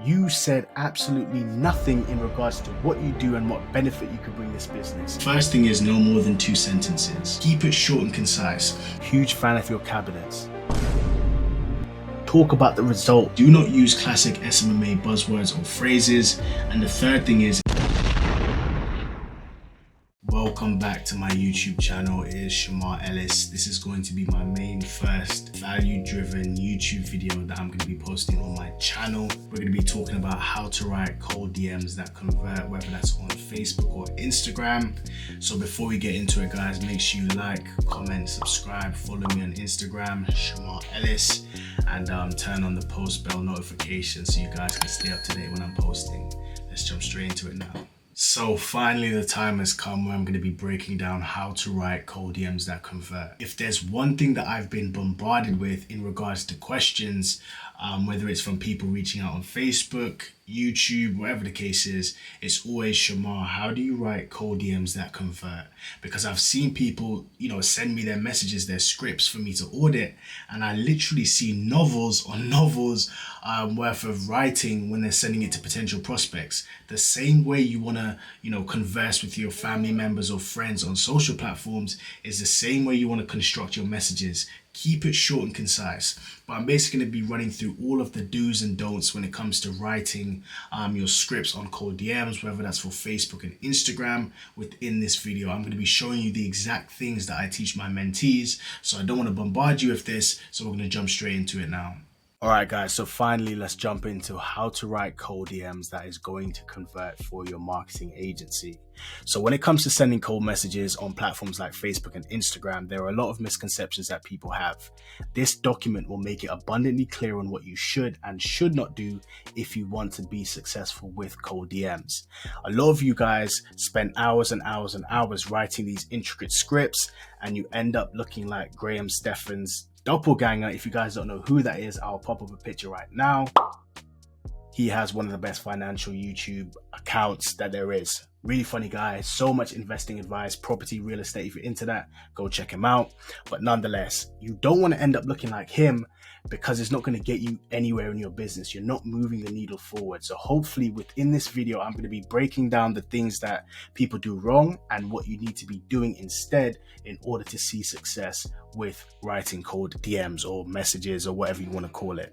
You said absolutely nothing in regards to what you do and what benefit you could bring this business. First thing is no more than 2 sentences. Keep it short and concise. Huge fan of your cabinets. Talk about the result. Do not use classic SMMA buzzwords or phrases. And the third thing is, welcome back to my YouTube channel. It is Shemar Ellis. This is going to be my main first value-driven YouTube video that I'm going to be posting on my channel. We're going to be talking about how to write cold DMs that convert, whether that's on Facebook or Instagram. So before we get into it, guys, make sure you like, comment, subscribe, follow me on Instagram, Shemar Ellis, and turn on the post bell notification so you guys can stay up to date when I'm posting. Let's jump straight into it now. So finally the time has come where I'm going to be breaking down how to write cold DMs that convert. If there's one thing that I've been bombarded with in regards to questions, whether it's from people reaching out on Facebook, YouTube, whatever the case is, it's always, Shemar, how do you write cold DMs that convert? Because I've seen people, send me their messages, their scripts for me to audit, and I literally see novels on novels worth of writing when they're sending it to potential prospects. The same way you want to, converse with your family members or friends on social platforms is the same way you want to construct your messages. Keep it short and concise. But I'm basically going to be running through all of the do's and don'ts when it comes to writing your scripts on cold DMs, whether that's for Facebook and Instagram. Within this video, I'm going to be showing you the exact things that I teach my mentees. So I don't want to bombard you with this. So we're going to jump straight into it now. All right, guys, so finally, let's jump into how to write cold DMs that is going to convert for your marketing agency. So when it comes to sending cold messages on platforms like Facebook and Instagram, there are a lot of misconceptions that people have. This document will make it abundantly clear on what you should and should not do if you want to be successful with cold DMs. A lot of you guys spend hours and hours and hours writing these intricate scripts, and you end up looking like Graham Stephan's doppelganger. If you guys don't know who that is, I'll pop up a picture right now. He has one of the best financial YouTube accounts that there is. Really funny guy, so much investing advice, property, real estate. If you're into that, go check him out. But nonetheless, you don't want to end up looking like him, because it's not going to get you anywhere in your business. You're not moving the needle forward. So hopefully within this video, I'm going to be breaking down the things that people do wrong and what you need to be doing instead in order to see success with writing cold DMs or messages or whatever you want to call it.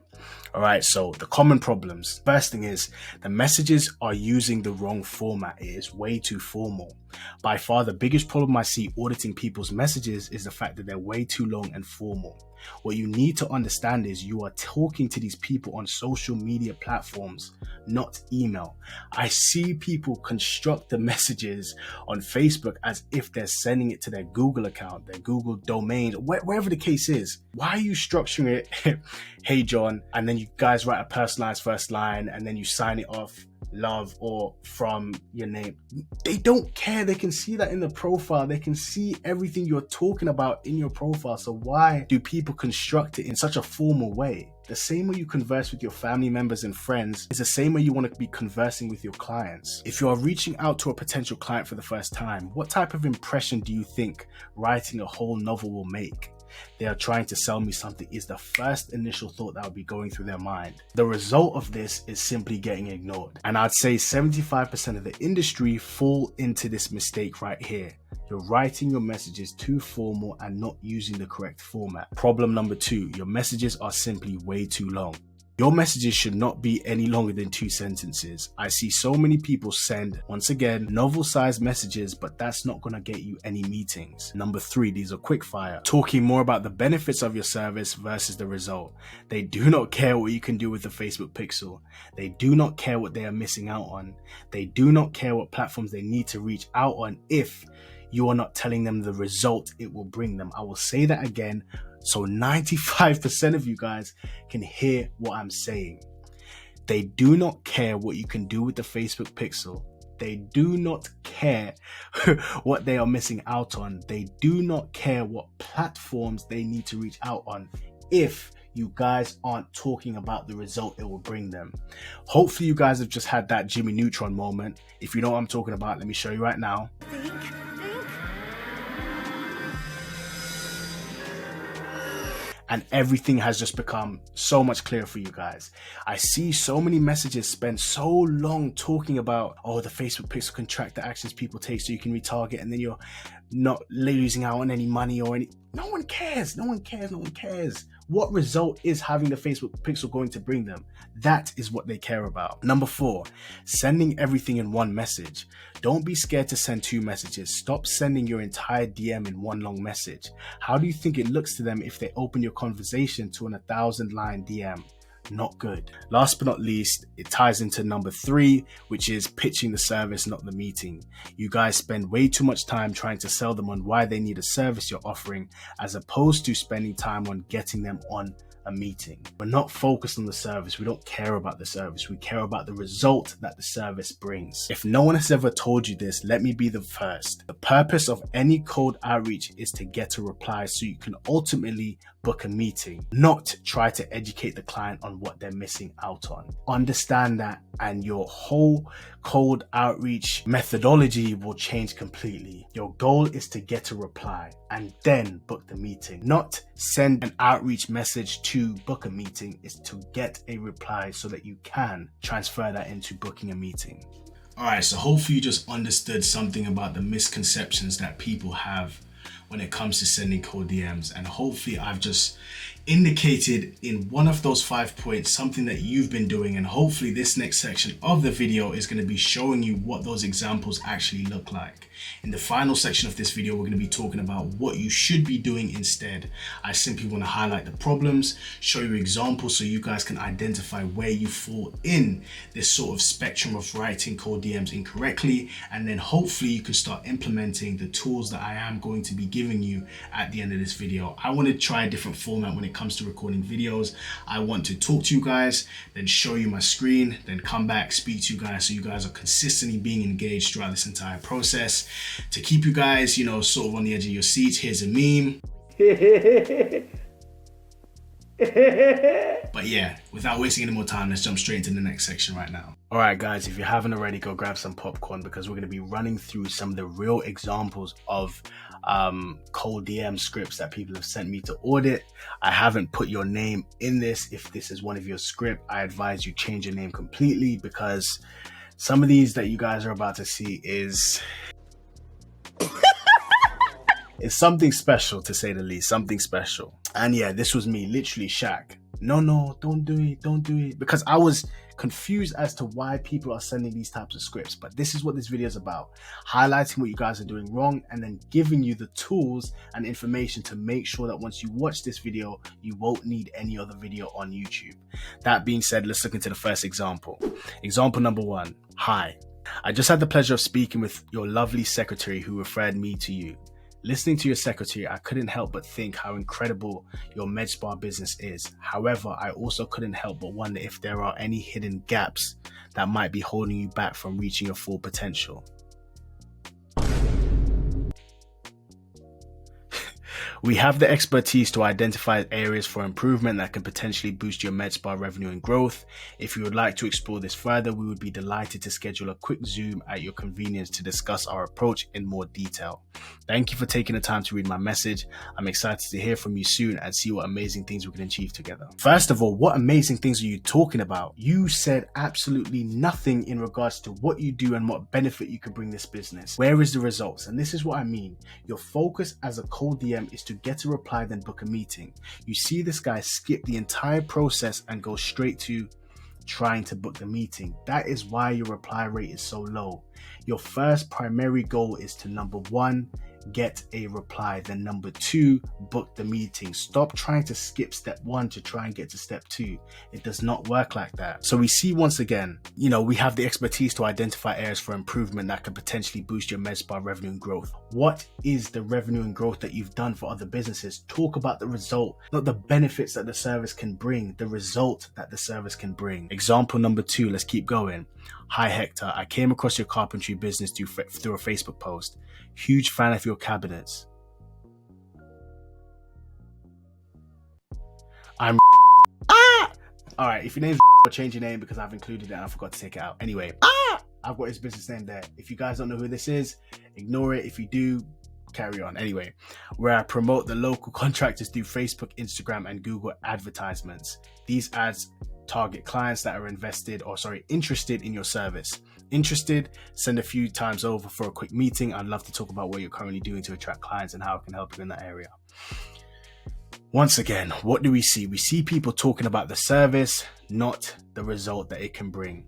All right, so the common problems. First thing is the messages are using the wrong format. It is way too formal. By far, the biggest problem I see auditing people's messages is the fact that they're way too long and formal. What you need to understand is you are talking to these people on social media platforms, not email. I see people construct the messages on Facebook as if they're sending it to their Google account, their Google domain, wherever the case is. Why are you structuring it, hey John, and then you guys write a personalized first line and then you sign it off love or from your name? They don't care. They can see that in the profile. They can see everything you're talking about in your profile. So why do people construct it in such a formal way? The same way you converse with your family members and friends is the same way you want to be conversing with your clients. If you are reaching out to a potential client for the first time, what type of impression do you think writing a whole novel will make? They are trying to sell me something is the first initial thought that will be going through their mind. The result of this is simply getting ignored. And I'd say 75% of the industry fall into this mistake right here. You're writing your messages too formal and not using the correct format. Problem number 2, your messages are simply way too long. Your messages should not be any longer than 2 sentences. I see so many people send, once again, novel-sized messages, but that's not going to get you any meetings. Number 3, these are quick fire, talking more about the benefits of your service versus the result. They do not care what you can do with the Facebook pixel. They do not care what they are missing out on. They do not care what platforms they need to reach out on if you are not telling them the result it will bring them. I will say that again, so 95% of you guys can hear what I'm saying. They do not care what you can do with the Facebook pixel. They do not care what they are missing out on. They do not care what platforms they need to reach out on if you guys aren't talking about the result it will bring them. Hopefully you guys have just had that Jimmy Neutron moment. If you know what I'm talking about, let me show you right now. and everything has just become so much clearer for you guys. I see so many messages spend so long talking about, oh, the Facebook pixel can track the actions people take so you can retarget, and then you're not losing out on any money or any. No one cares. What result is having the Facebook pixel going to bring them? That is what they care about. Number 4, sending everything in one message. Don't be scared to send 2 messages. Stop sending your entire DM in one long message. How do you think it looks to them if they open your conversation to an 1,000-line DM? Not good. Last but not least, it ties into number 3, which is pitching the service, not the meeting. You guys spend way too much time trying to sell them on why they need a service you're offering, as opposed to spending time on getting them on a meeting. We're not focused on the service. We don't care about the service. We care about the result that the service brings. If no one has ever told you this, let me be the first. The purpose of any cold outreach is to get a reply so you can ultimately book a meeting, not try to educate the client on what they're missing out on. Understand that, and your whole cold outreach methodology will change completely. Your goal is to get a reply and then book the meeting, not send an outreach message to book a meeting. Is to get a reply so that you can transfer that into booking a meeting. All right, so hopefully you just understood something about the misconceptions that people have when it comes to sending cold DMs, and hopefully I've just indicated in one of those 5 points something that you've been doing, and hopefully this next section of the video is going to be showing you what those examples actually look like. In the final section of this video, we're going to be talking about what you should be doing instead. I simply want to highlight the problems, show you examples so you guys can identify where you fall in this sort of spectrum of writing cold DMs incorrectly, and then hopefully you can start implementing the tools that I am going to be giving you at the end of this video. I want to try a different format when it comes to recording videos. I want to talk to you guys, then show you my screen, then come back, speak to you guys, so you guys are consistently being engaged throughout this entire process. To keep you guys, you know, sort of on the edge of your seats, here's a meme. But yeah, without wasting any more time, let's jump straight into the next section right now. All right, guys, if you haven't already, go grab some popcorn, because we're going to be running through some of the real examples of cold DM scripts that people have sent me to audit. I haven't put your name in this. If this is one of your script, I advise you change your name completely, because some of these that you guys are about to see is it's something special, to say the least. Something special. And yeah, this was me, literally Shaq. No, don't do it, because I was confused as to why people are sending these types of scripts. But this is what this video is about: highlighting what you guys are doing wrong, and then giving you the tools and information to make sure that once you watch this video, you won't need any other video on YouTube. That being said, let's look into the first example. Example number 1. Hi, I just had the pleasure of speaking with your lovely secretary who referred me to you. Listening to your secretary, I couldn't help but think how incredible your med spa business is. However, I also couldn't help but wonder if there are any hidden gaps that might be holding you back from reaching your full potential. We have the expertise to identify areas for improvement that can potentially boost your med spa revenue and growth. If you would like to explore this further, we would be delighted to schedule a quick Zoom at your convenience to discuss our approach in more detail. Thank you for taking the time to read my message. I'm excited to hear from you soon and see what amazing things we can achieve together. First of all, what amazing things are you talking about? You said absolutely nothing in regards to what you do and what benefit you can bring this business. Where is the results? And this is what I mean. Your focus as a cold DM is to get a reply, then book a meeting. You see this guy skip the entire process and go straight to trying to book the meeting. That is why your reply rate is so low. Your first primary goal is to, number 1, get a reply, then number 2, book the meeting. Stop trying to skip step 1 to try and get to step 2. It does not work like that. So we see once again, we have the expertise to identify areas for improvement that can potentially boost your med spa revenue and growth. What is the revenue and growth that you've done for other businesses? Talk about the result, not the benefits that the service can bring, the result that the service can bring. Example number 2, let's keep going. Hi Hector, I came across your carpentry business through a Facebook post. Huge fan of your cabinets. I'm Alright, if your name's change your name, because I've included it and I forgot to take it out. Anyway, I've got his business name there. If you guys don't know who this is, ignore it. If you do, carry on. Anyway, where I promote the local contractors through Facebook, Instagram, and Google advertisements. These ads target clients that are interested in your service. Interested, send a few times over for a quick meeting. I'd love to talk about what you're currently doing to attract clients and how I can help you in that area. Once again, what do we see? We see people talking about the service, not the result that it can bring.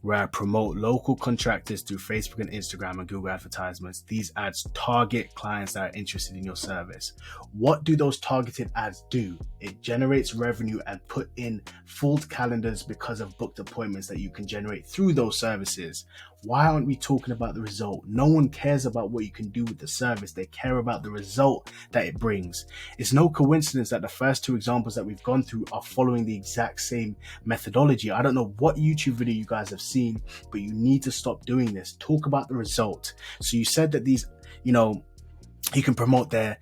Where I promote local contractors through Facebook and Instagram and Google advertisements. These ads target clients that are interested in your service. What do those targeted ads do? It generates revenue and put in full calendars because of booked appointments that you can generate through those services. Why aren't we talking about the result? No one cares about what you can do with the service. They care about the result that it brings. It's no coincidence that the first two examples that we've gone through are following the exact same methodology. I don't know what YouTube video you guys have seen, but you need to stop doing this. Talk about the result. So you said that these, you can promote their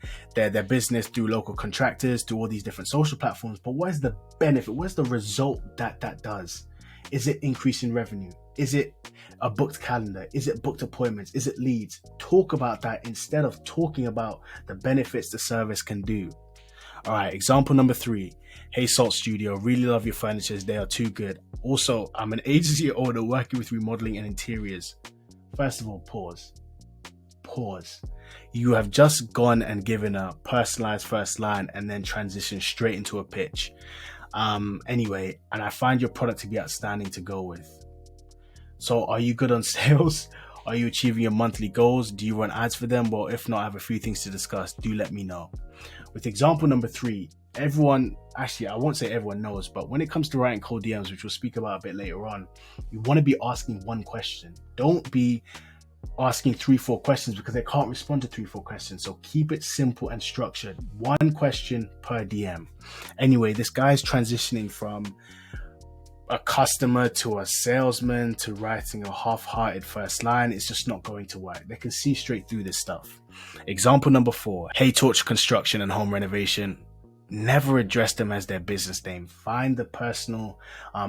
business through local contractors, through all these different social platforms, but what is the benefit? What's the result that does? Is it increasing revenue? Is it a booked calendar? Is it booked appointments? Is it leads? Talk about that instead of talking about the benefits the service can do. All right, example number 3. Hey Salt Studio, really love your furnitures. They are too good. Also, I'm an agency owner working with remodeling and interiors. First of all, pause. You have just gone and given a personalized first line and then transitioned straight into a pitch. Anyway, and I find your product to be outstanding to go with. So are you good on sales? Are you achieving your monthly goals? Do you run ads for them? Well, if not, I have a few things to discuss. Do let me know. With example number 3, I won't say everyone knows, but when it comes to writing cold DMs, which we'll speak about a bit later on, you want to be asking one question. Don't be asking 3-4 questions because they can't respond to 3-4 questions. So keep it simple and structured. One question per DM. Anyway, this guy's transitioning from a customer to a salesman to writing a half-hearted first line. It's just not going to work. They can see straight through this stuff. Example number 4. Hey Torch Construction and Home Renovation. Never address them as their business name. Find the personal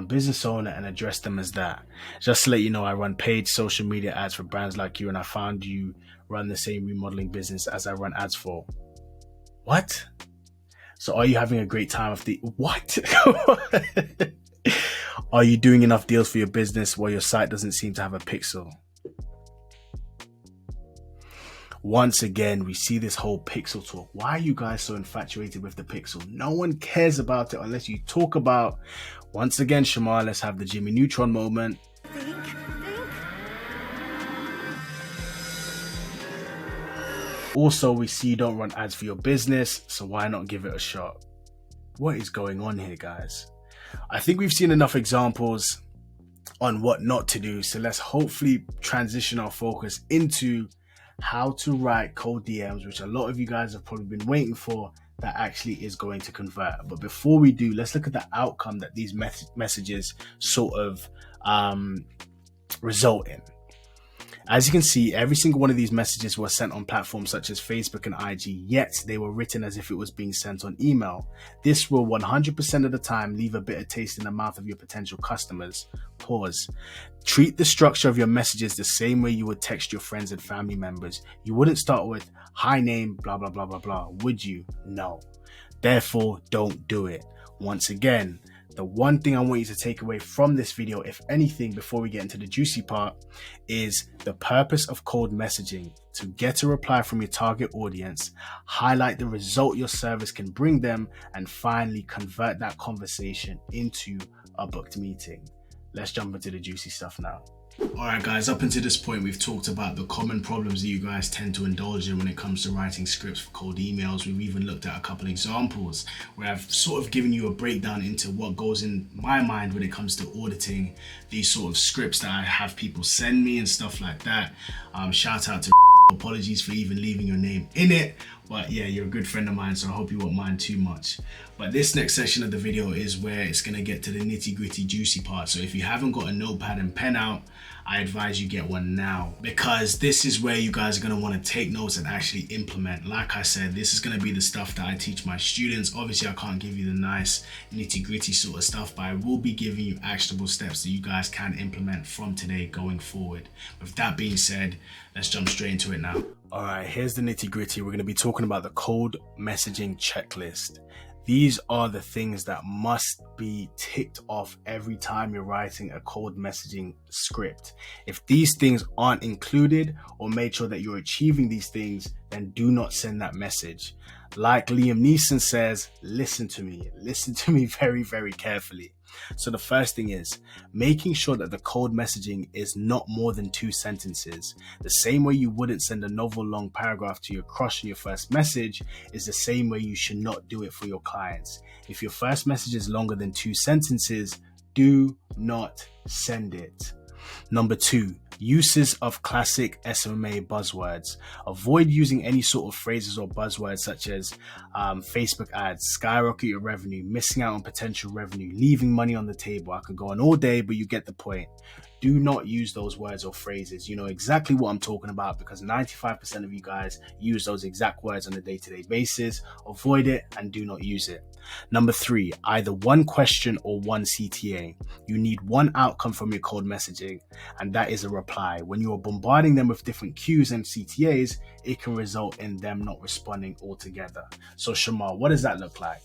business owner and address them as that. Just to let you know, I run paid social media ads for brands like you, and I found you run the same remodeling business as I run ads for. What? So are you having a great time of the what? Are you doing enough deals for your business while your site doesn't seem to have a pixel? Once again, we see this whole pixel talk. Why are you guys so infatuated with the pixel? No one cares about it unless you talk about, once again, Shemar, let's have the Jimmy Neutron moment. Also, we see you don't run ads for your business, so why not give it a shot? What is going on here, guys? I think we've seen enough examples on what not to do, so let's hopefully transition our focus into how to write cold DMs, which a lot of you guys have probably been waiting for, that actually is going to convert. But before we do, let's look at the outcome that these messages sort of result in. As you can see, every single one of these messages were sent on platforms such as Facebook and IG, yet they were written as if it was being sent on email. This will 100% of the time leave a bitter taste in the mouth of your potential customers. Pause. Treat the structure of your messages the same way you would text your friends and family members. You wouldn't start with, hi name, blah, blah, blah, blah, blah. Would you? No. Therefore, don't do it. Once again, the one thing I want you to take away from this video, if anything, before we get into the juicy part, is the purpose of cold messaging: to get a reply from your target audience, highlight the result your service can bring them, and finally convert that conversation into a booked meeting. Let's jump into the juicy stuff now. Alright guys, up until this point we've talked about the common problems that you guys tend to indulge in when it comes to writing scripts for cold emails. We've even looked at a couple examples where I've sort of given you a breakdown into what goes in my mind when it comes to auditing these sort of scripts that I have people send me and stuff like that. Shout out to apologies for even leaving your name in it, but yeah, you're a good friend of mine, so I hope you won't mind too much. But this next section of the video is where it's going to get to the nitty-gritty juicy part. So if you haven't got a notepad and pen out, I advise you get one now, because this is where you guys are going to want to take notes and actually implement. Like I said, this is going to be the stuff that I teach my students. Obviously I can't give you the nice nitty-gritty sort of stuff, but I will be giving you actionable steps that you guys can implement from today going forward. With that being said, let's jump straight into it now. All right, here's the nitty gritty. We're going to be talking about the cold messaging checklist. These are the things that must be ticked off every time you're writing a cold messaging script. If these things aren't included or made sure that you're achieving these things, then do not send that message. Like Liam Neeson says, listen to me very, very carefully. So the first thing is making sure that the cold messaging is not more than 2 sentences. The same way you wouldn't send a novel long paragraph to your crush in your first message is the same way you should not do it for your clients. If your first message is longer than 2 sentences, do not send it. Number 2, uses of classic SMMA buzzwords. Avoid using any sort of phrases or buzzwords such as Facebook ads, skyrocket your revenue, missing out on potential revenue, leaving money on the table. I could go on all day, but you get the point. Do not use those words or phrases. You know exactly what I'm talking about because 95% of you guys use those exact words on a day-to-day basis. Avoid it and do not use it. Number 3, either one question or one CTA. You need one outcome from your cold messaging, and that is a reply. When you are bombarding them with different cues and CTAs, it can result in them not responding altogether. So Shemar, what does that look like?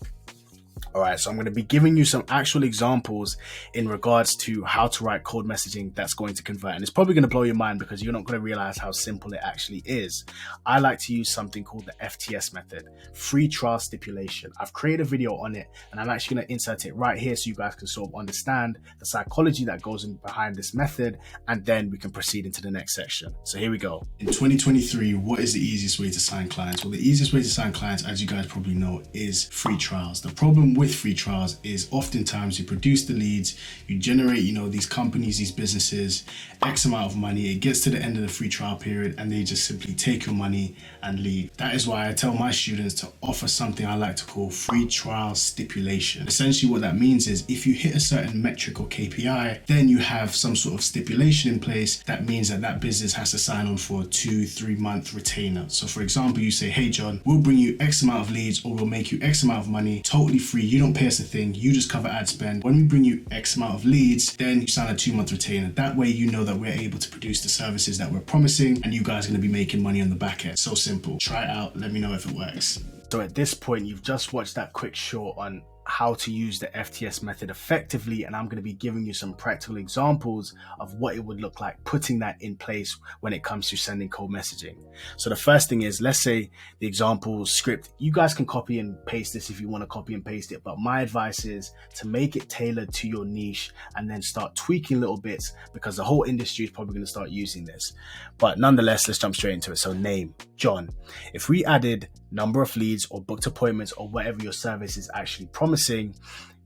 All right, so I'm going to be giving you some actual examples in regards to how to write cold messaging that's going to convert. And it's probably going to blow your mind because you're not going to realize how simple it actually is. I like to use something called the FTS method, free trial stipulation. I've created a video on it and I'm actually going to insert it right here so you guys can sort of understand the psychology that goes in behind this method, and then we can proceed into the next section. So here we go. In 2023, what is the easiest way to sign clients? Well, the easiest way to sign clients, as you guys probably know, is free trials. The problem with free trials is oftentimes you produce the leads, you generate, these companies, these businesses, X amount of money. It gets to the end of the free trial period and they just simply take your money and leave. That is why I tell my students to offer something I like to call free trial stipulation. Essentially what that means is if you hit a certain metric or KPI, then you have some sort of stipulation in place that means that business has to sign on for a 2-3 month retainer. So for example, you say, hey John, we'll bring you X amount of leads or we'll make you X amount of money totally free. You don't pay us a thing, you just cover ad spend. When we bring you X amount of leads, then you sign a 2-month retainer. That way you know that we're able to produce the services that we're promising and you guys are going to be making money on the back end. So simple. Try it out, let me know if it works. So at this point, you've just watched that quick short on how to use the FTS method effectively, and I'm going to be giving you some practical examples of what it would look like putting that in place when it comes to sending cold messaging. So the first thing is, let's say the example script, you guys can copy and paste this if you want to copy and paste it, but my advice is to make it tailored to your niche and then start tweaking little bits because the whole industry is probably going to start using this. But nonetheless, let's jump straight into it. So name, John. If we added number of leads or booked appointments or whatever your service is actually promising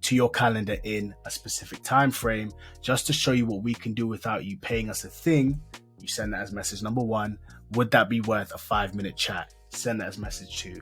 to your calendar in a specific time frame, just to show you what we can do without you paying us a thing, you send that as message number 1. Would that be worth a 5-minute chat? Send that as message 2.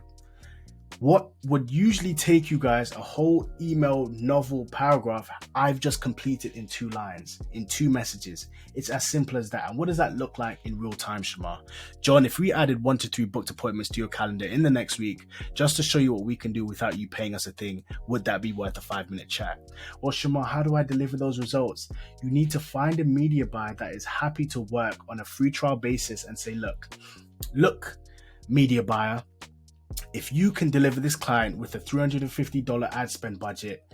What would usually take you guys a whole email novel paragraph, I've just completed in 2 lines, in 2 messages. It's as simple as that. And what does that look like in real time, Shemar? John, if we added 1 to 3 booked appointments to your calendar in the next week, just to show you what we can do without you paying us a thing, would that be worth a 5-minute chat? Well, Shemar, how do I deliver those results? You need to find a media buyer that is happy to work on a free trial basis and say, look, media buyer, if you can deliver this client with a $350 ad spend budget,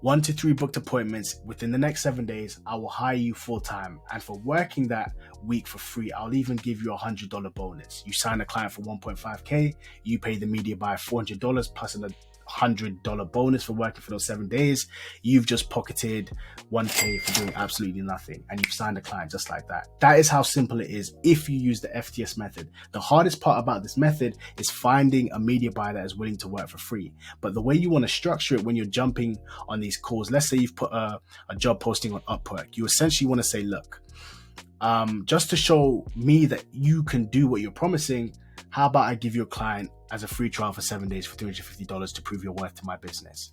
1 to 3 booked appointments within the next 7 days, I will hire you full time. And for working that week for free, I'll even give you a $100 bonus. You sign a client for $1.5K, you pay the media buyer $400 plus an $100 bonus for working for those 7 days. You've just pocketed $1K for doing absolutely nothing, and you've signed a client just like that. That is how simple it is if you use the FTS method. The hardest part about this method is finding a media buyer that is willing to work for free. But the way you want to structure it when you're jumping on these calls, let's say you've put a job posting on Upwork, you essentially want to say, look, just to show me that you can do what you're promising, how about I give you a client as a free trial for 7 days for $350 to prove your worth to my business?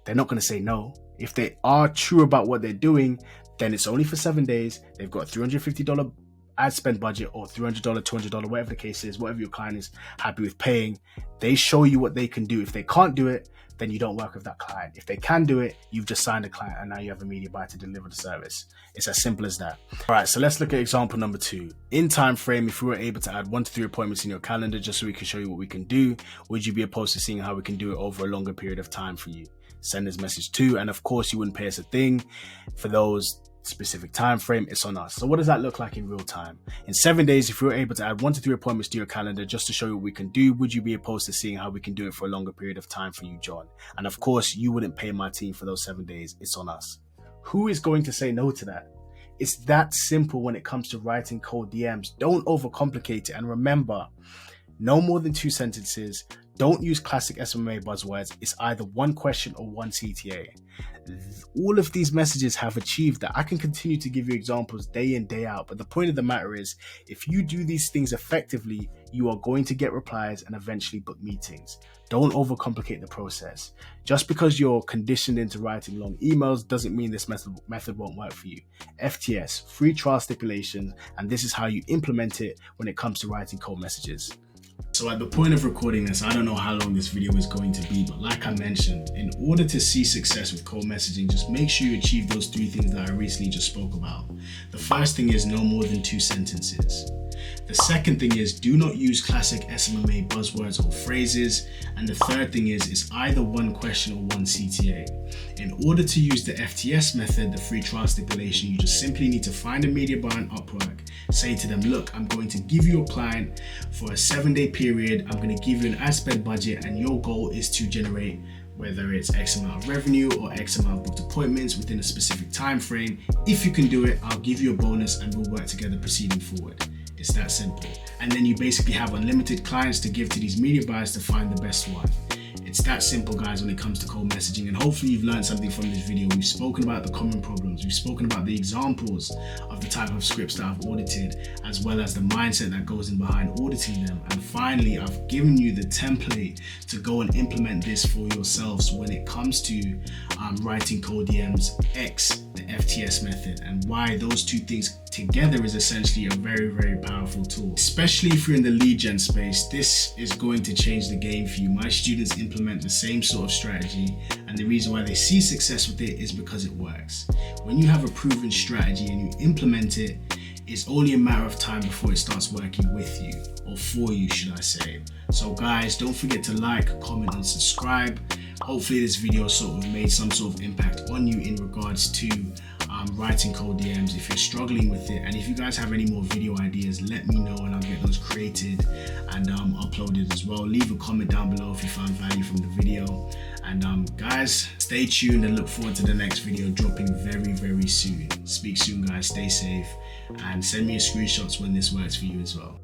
They're not going to say no. If they are true about what they're doing, then it's only for 7 days. They've got $350 ad spend budget or $300, $200, whatever the case is, whatever your client is happy with paying, they show you what they can do. If they can't do it, then you don't work with that client. If they can do it, you've just signed a client and now you have a media buyer to deliver the service. It's as simple as that. All right, so let's look at example number 2. In time frame, if we were able to add 1 to 3 appointments in your calendar just so we can show you what we can do, would you be opposed to seeing how we can do it over a longer period of time for you? Send this message to, and of course you wouldn't pay us a thing for those specific time frame. It's on us. So what does that look like in real time? In 7 days, if we were able to add 1 to 3 appointments to your calendar just to show you what we can do, would you be opposed to seeing how we can do it for a longer period of time for you, John? And of course you wouldn't pay my team for those 7 days. It's on us. Who is going to say no to that? It's that simple when it comes to writing cold DMs. Don't overcomplicate it. And remember, no more than 2 sentences. Don't use classic SMMA buzzwords. It's either 1 question or 1 CTA. All of these messages have achieved that. I can continue to give you examples day in, day out, but the point of the matter is, if you do these things effectively, you are going to get replies and eventually book meetings. Don't overcomplicate the process. Just because you're conditioned into writing long emails doesn't mean this method won't work for you. FTS, free trial stipulations, and this is how you implement it when it comes to writing cold messages. So at the point of recording this, I don't know how long this video is going to be, but like I mentioned, in order to see success with cold messaging, just make sure you achieve those 3 things that I recently just spoke about. The first thing is no more than 2 sentences. The second thing is do not use classic SMMA buzzwords or phrases. And the third thing is it's either 1 question or 1 CTA. In order to use the FTS method, the free trial stipulation, you just simply need to find a media buyer on Upwork, say to them, look, I'm going to give you a client for a 7-day period. I'm going to give you an ad spend budget and your goal is to generate whether it's X amount of revenue or X amount of booked appointments within a specific time frame. If you can do it, I'll give you a bonus and we'll work together proceeding forward. It's that simple. And then you basically have unlimited clients to give to these media buyers to find the best one. It's that simple, guys, when it comes to cold messaging, and hopefully you've learned something from this video. We've spoken about the common problems, we've spoken about the examples of the type of scripts that I've audited, as well as the mindset that goes in behind auditing them. And finally, I've given you the template to go and implement this for yourselves when it comes to writing cold DMs X the FTS method, and why those 2 things together is essentially a very, very powerful tool. Especially if you're in the lead gen space, this is going to change the game for you. My students implement the same sort of strategy, and the reason why they see success with it is because it works. When you have a proven strategy and you implement it, it's only a matter of time before it starts working with you, or for you, should I say. So guys, don't forget to like, comment and subscribe. Hopefully this video sort of made some sort of impact on you in regards to writing cold DMs if you're struggling with it. And if you guys have any more video ideas, let me know and I'll get those created and uploaded as well. Leave a comment down below if you found value from the video. And guys, stay tuned and look forward to the next video dropping very, very soon. Speak soon, guys. Stay safe and send me your screenshots when this works for you as well.